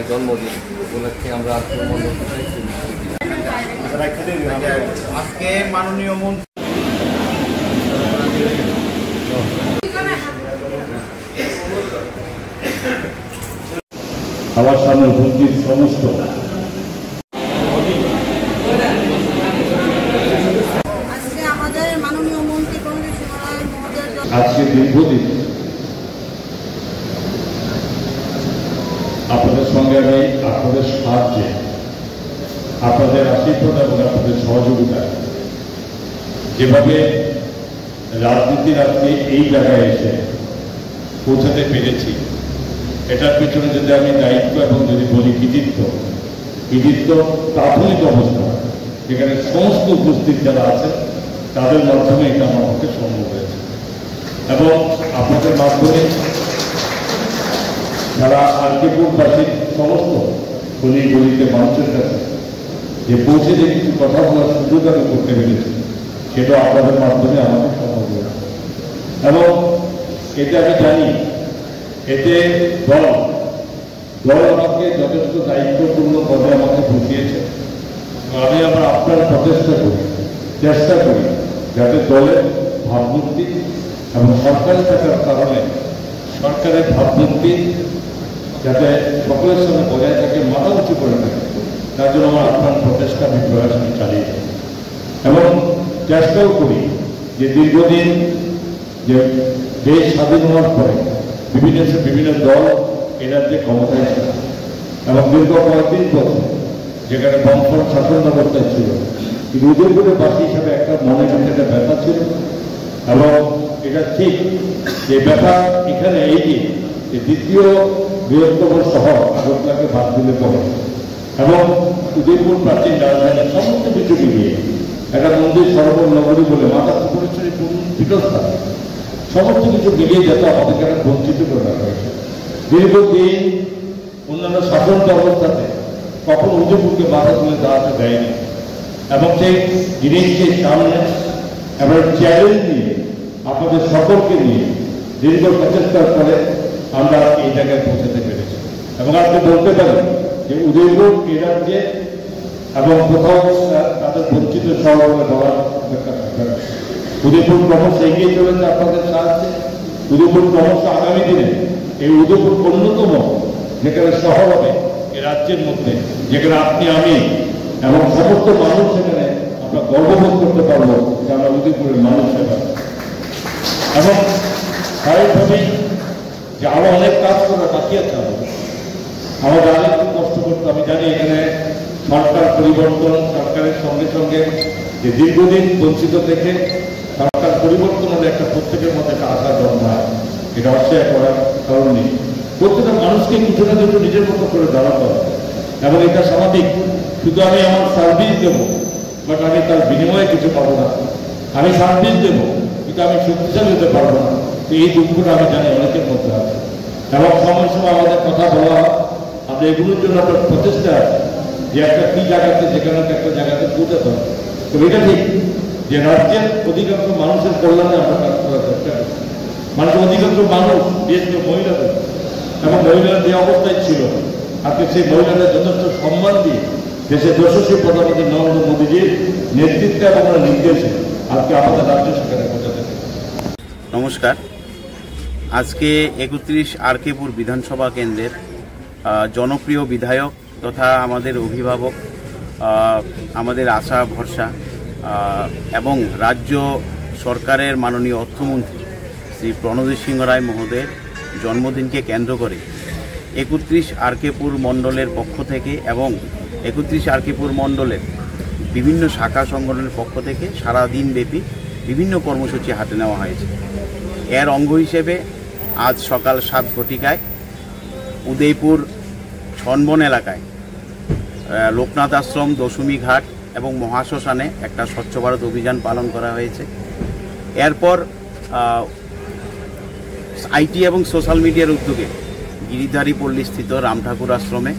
জন্মদিন উপলক্ষে আমরা আজকে মাননীয় মন্ত্রী আমার সামনে উপস্থিত সমস্ত আজকে দীর্ঘদিন আপনাদের সঙ্গে আমি আপনাদের সাহায্যে আপনাদের আশীর্বাদ এবং আপনাদের সহযোগিতা যেভাবে রাজনীতির আজকে এই জায়গায় এসে পৌঁছাতে পেরেছি, এটার পিছনে যদি আমি দায়িত্ব এবং যদি বলি কৃতিত্ব প্রাথমিক অবস্থা যেখানে সমস্ত উপস্থিত যারা আছে তাদের মাধ্যমে এটা আমার পক্ষে সম্ভব হয়েছে এবং আপনাদের মাধ্যমে যারা আরকেপুরবাসীর সমস্ত গলিতে মানুষের কাছে যে পৌঁছে যে কিছু কথা বলার সুযোগ আমি করতে পেরেছি সেটা আপনাদের মাধ্যমে আমাকে সম্ভব হয়েছে এবং এতে আমি জানি এতে দল আমাকে যথেষ্ট দায়িত্বপূর্ণ পদে আমাকে বসিয়েছে। আমি আবার আপনার চেষ্টা করি যাতে দলের ভাবমূর্তি এবং সরকারি থাকার কারণে সরকারের ভাবমূর্তি যাতে সকলের সঙ্গে বজায় থাকে, মাথা উঁচু করে থাকে, তার জন্য আমার আপনার প্রচেষ্টা আমি প্রয়াস চালিয়ে যাই এবং চেষ্টাও করি যে দীর্ঘদিন যে দেশ স্বাধীন হওয়ার পরে বিভিন্ন দল এ রাজ্যে ক্ষমতায় ছিল এবং দীর্ঘ 35 বছর যেখানে বামফ্রন্ট শাসন ব্যবস্থায় ছিল, কিন্তু উদয়পুরের বাসী হিসাবে একটা মনের মধ্যে একটা ব্যথা ছিল এবং এটা ঠিক যে ব্যথা এখানে এই যে দ্বিতীয় বৃহত্তম শহর আগরতলাকে বাদ দিলে পরে এবং উদয়পুর প্রাচীন রাজধানী সমস্ত কিছু মিলিয়ে একটা মন্দির সরোবর নগরী বলে মাতা ত্রিপুরেশ্বরী পীঠস্থান সমস্ত কিছু মিলিয়ে যেতে আমাদেরকে একটা বঞ্চিত করে রাখা হয়েছে। দীর্ঘদিন অন্যান্য শাসন ব্যবস্থাতে কখন উদয়পুরকে বাধা তুলে দাঁড়াতে দেয়নি এবং সেই জিনিসকে সামনে এবার চ্যালেঞ্জ নিয়ে আপনাদের সকলকে নিয়ে দীর্ঘ প্রচেষ্টার ফলে আমরা এই জায়গায় পৌঁছাতে পেরেছি এবং আপনি বলতে পারেন যে উদয়পুর এই রাজ্যে এবং কোথাও তাদের বঞ্চিত শহর বলে বলার উদয়পুর ক্রমশ এগিয়ে চলেছে আপনাদের সাহায্যে। উদয়পুর ক্রমশ আগামী দিনে এই উদয়পুর অন্যতম যেখানে শহর হবে এই রাজ্যের মধ্যে, যেখানে আপনি আমি এবং সমস্ত মানুষ সেখানে আমরা গর্ববোধ করতে পারবো যে আমরা উদয়পুরের মানুষ সেবা এবং স্বাভাবিকভাবেই যে আরো অনেক কাজ করা বাকি আছে আমাদের আরেকটু কষ্ট করতে। আমি জানি এখানে সরকার পরিবর্তন, সরকারের সঙ্গে সঙ্গে যে দীর্ঘদিন বঞ্চিত থেকে সরকার পরিবর্তন হলে একটা প্রত্যেকের মধ্যে একটা আশা জন্মায়, এটা অস্বীকার করার কারণ নেই। প্রত্যেকটা মানুষকে কিছু না কিছু নিজের মতো করে দাঁড়াতে হবে এবং এটা স্বাভাবিক। শুধু আমি আমার সার্ভিস দেবো বাট আমি তার বিনিময়ে কিছু পাবো না, আমি সার্ভিস দেবো কিন্তু আমি শক্তিশালী হতে পারবো না। তো এই দুঃখটা আমি জানি অনেকের মধ্যে আছে এবং সময় আমাদের কথা বলা আমরা এগুলোর জন্য একটা প্রচেষ্টা আছে যে একটা কি জায়গাতে যেখানে একটা জায়গাতে পৌঁছাতে হবে। তো এটা ঠিক যে রাজ্যের অধিকাংশ মানুষের কল্যাণে আমরা কাজ করার চেষ্টা করি। মানুষের অধিকাংশ মানুষ বিশেষ করে মহিলাদের এবং মহিলারা যে অবস্থায় ছিল আজকে সেই মহিলাদের যথেষ্ট সম্মান দিয়ে দেশের যশস্বী প্রধানমন্ত্রী নরেন্দ্র মোদীজির নেতৃত্বে এবং নির্দেশে আজকে আমাদের রাজ্য সেখানে পৌঁছাতে। নমস্কার। আজকে 31 আরকেপুর বিধানসভা কেন্দ্রের জনপ্রিয় বিধায়ক তথা আমাদের অভিভাবক, আমাদের আশা ভরসা এবং রাজ্য সরকারের মাননীয় অর্থমন্ত্রী শ্রী প্রণজিৎ সিংহ রায় মহোদয়ের জন্মদিনকে কেন্দ্র করে 31 আরকেপুর মণ্ডলের পক্ষ থেকে এবং 31 আরকেপুর মণ্ডলের বিভিন্ন শাখা সংগঠনের পক্ষ থেকে সারাদিনব্যাপী বিভিন্ন কর্মসূচি হাতে নেওয়া হয়েছে। এর অঙ্গ হিসেবে আজ সকাল 7 ঘটিকায় উদয়পুর ছনবন এলাকায় লোকনাথ আশ্রম, দশমী ঘাট এবং মহাশ্মশানে একটা স্বচ্ছ ভারত অভিযান পালন করা হয়েছে। এরপর আইটি এবং সোশ্যাল মিডিয়ার উদ্যোগে গিরিধারী পল্লীস্থিত রাম ঠাকুর আশ্রমে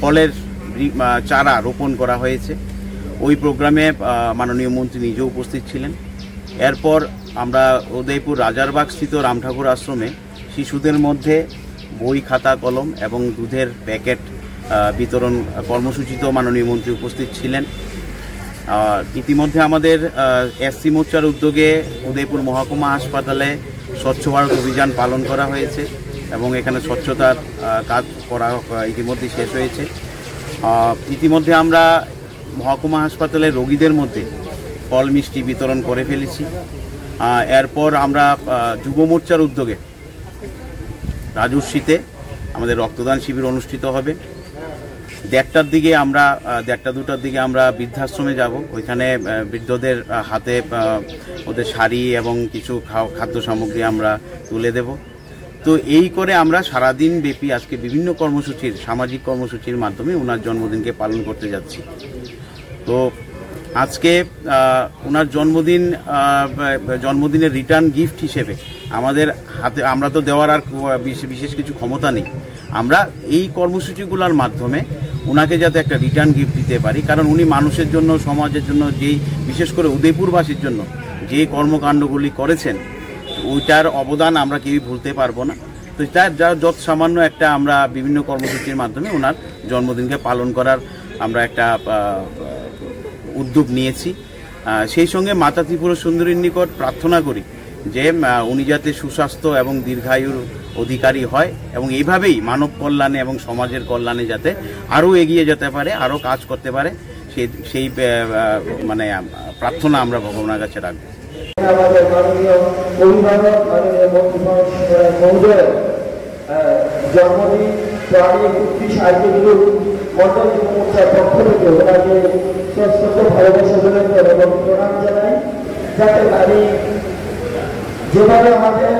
ফলের চারা রোপণ করা হয়েছে। ওই প্রোগ্রামে মাননীয় মন্ত্রী নিজেও উপস্থিত ছিলেন। এরপর আমরা উদয়পুর রাজারবাগ স্থিত রাম ঠাকুর আশ্রমে শিশুদের মধ্যে বই, খাতা, কলম এবং দুধের প্যাকেট বিতরণ কর্মসূচিতেও মাননীয় মন্ত্রী উপস্থিত ছিলেন। ইতিমধ্যে আমাদের এসসি মোর্চার উদ্যোগে উদয়পুর মহকুমা হাসপাতালে স্বচ্ছ ভারত অভিযান পালন করা হয়েছে এবং এখানে স্বচ্ছতার কাজ করা ইতিমধ্যে শেষ হয়েছে। ইতিমধ্যে আমরা মহকুমা হাসপাতালে রোগীদের মধ্যে ফল মিষ্টি বিতরণ করে ফেলেছি। এরপর আমরা যুব মোর্চার উদ্যোগে রাজশ্রীতে আমাদের রক্তদান শিবির অনুষ্ঠিত হবে। 1:30টার দিকে আমরা 1:30-2টার দিকে আমরা বৃদ্ধাশ্রমে যাব। ওইখানে বৃদ্ধদের হাতে ওদের শাড়ি এবং কিছু খাদ্য সামগ্রী আমরা তুলে দেব। তো এই করে আমরা সারাদিন ব্যাপী আজকে বিভিন্ন কর্মসূচির, সামাজিক কর্মসূচির মাধ্যমে ওনার জন্মদিনকে পালন করতে যাচ্ছি। তো আজকে ওনার জন্মদিনের রিটার্ন গিফট হিসেবে আমাদের হাতে, আমরা তো দেওয়ার আর বিশেষ কিছু ক্ষমতা নেই, আমরা এই কর্মসূচিগুলোর মাধ্যমে ওনাকে যাতে একটা রিটার্ন গিফট দিতে পারি। কারণ উনি মানুষের জন্য, সমাজের জন্য, যেই বিশেষ করে উদয়পুরবাসীর জন্য যে কর্মকাণ্ডগুলি করেছেন, ওইটার অবদান আমরা কেউই ভুলতে পারবো না। তো তার যত সামান্য একটা আমরা বিভিন্ন কর্মসূচির মাধ্যমে ওনার জন্মদিনকে পালন করার আমরা একটা উদ্যোগ নিয়েছি। সেই সঙ্গে মাতা ত্রিপুরা সুন্দরীর নিকট প্রার্থনা করি যে উনি যাতে সুস্বাস্থ্য এবং দীর্ঘায়ুর অধিকারী হয় এবং এইভাবেই মানব কল্যাণে এবং সমাজের কল্যাণে যাতে আরও এগিয়ে যেতে পারে, আরও কাজ করতে পারে, সেই মানে প্রার্থনা আমরা ভগবানের কাছে রাখবো। আমাদের মাননীয় অভিভাবক, মাননীয় মহোদয় জন্মদিন 31 আর্যগুরু মন্ডল যুব মোর্চার পক্ষ থেকে ওনাকে সশ্রদ্ধ ভালোবাসা জানাই এবং প্রণাম জানাই। যাতে আমি যেভাবে আমাদের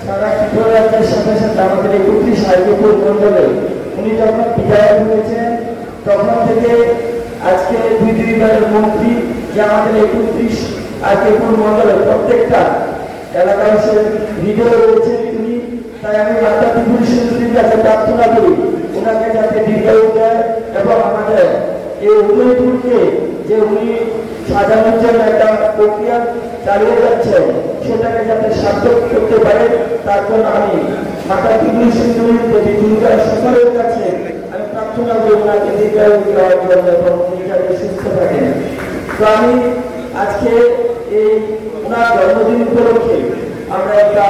সারা ত্রিপুরা রাজ্যের সাথে সাথে আমাদের 31 আর্যপুর মন্ডলে উনি যখন বিধায়ক হয়েছেন তখন থেকে আজকে 2-3বারের মন্ত্রী, যে আমাদের 31 আর্যপুর মন্ডলের প্রত্যেকটা এলাকাবাসীর হৃদয়ে রয়েছেন তিনি। তাই আমি মাতা ত্রিপুরা সুন্দরীর কাছে প্রার্থনা করি ওনাকে যাতে দীর্ঘায়ু দেয় এবং আমাদের এই উদয়পুরকে যে উনি সাজানোর জন্য একটা প্রক্রিয়া চালিয়ে যাচ্ছেন সেটাকে যাতে সার্থক করতে পারে, তার জন্য আমি মাতা ত্রিপুরা সুন্দরী দেবী দুর্গার সকলের কাছে আমি প্রার্থনা করি ওনাকে দীর্ঘায়ু দেওয়ার জন্য এবং উনি যাতে সুস্থ থাকেন। তো আমি আজকে এই ওনার জন্মদিন উপলক্ষে আমরা একটা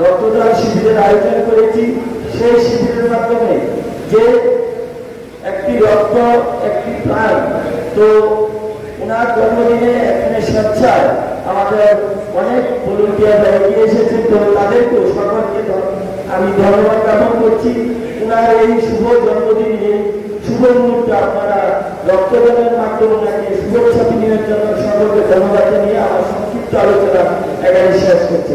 রক্তদান শিবিরের আয়োজন করেছি। সেই শিবিরের মাধ্যমে যে একটি রক্ত একটি প্রাণ, তো ওনার জন্মদিনে এখানে স্বেচ্ছায় আমাদের অনেক ভলেন্টিয়াররা এগিয়ে এসেছেন। তো তাদেরকেও সকলকে আমি ধন্যবাদ জ্ঞাপন করছি। ওনার এই শুভ জন্মদিনে শুভ মুহূর্তে আপনারা রক্তদানের মাধ্যমে ওনাকে শুভেচ্ছা বিনিময়ের জন্য সকলকে ধন্যবাদ জানিয়ে আমার সংক্ষিপ্ত আলোচনা এখানে শেষ করছি।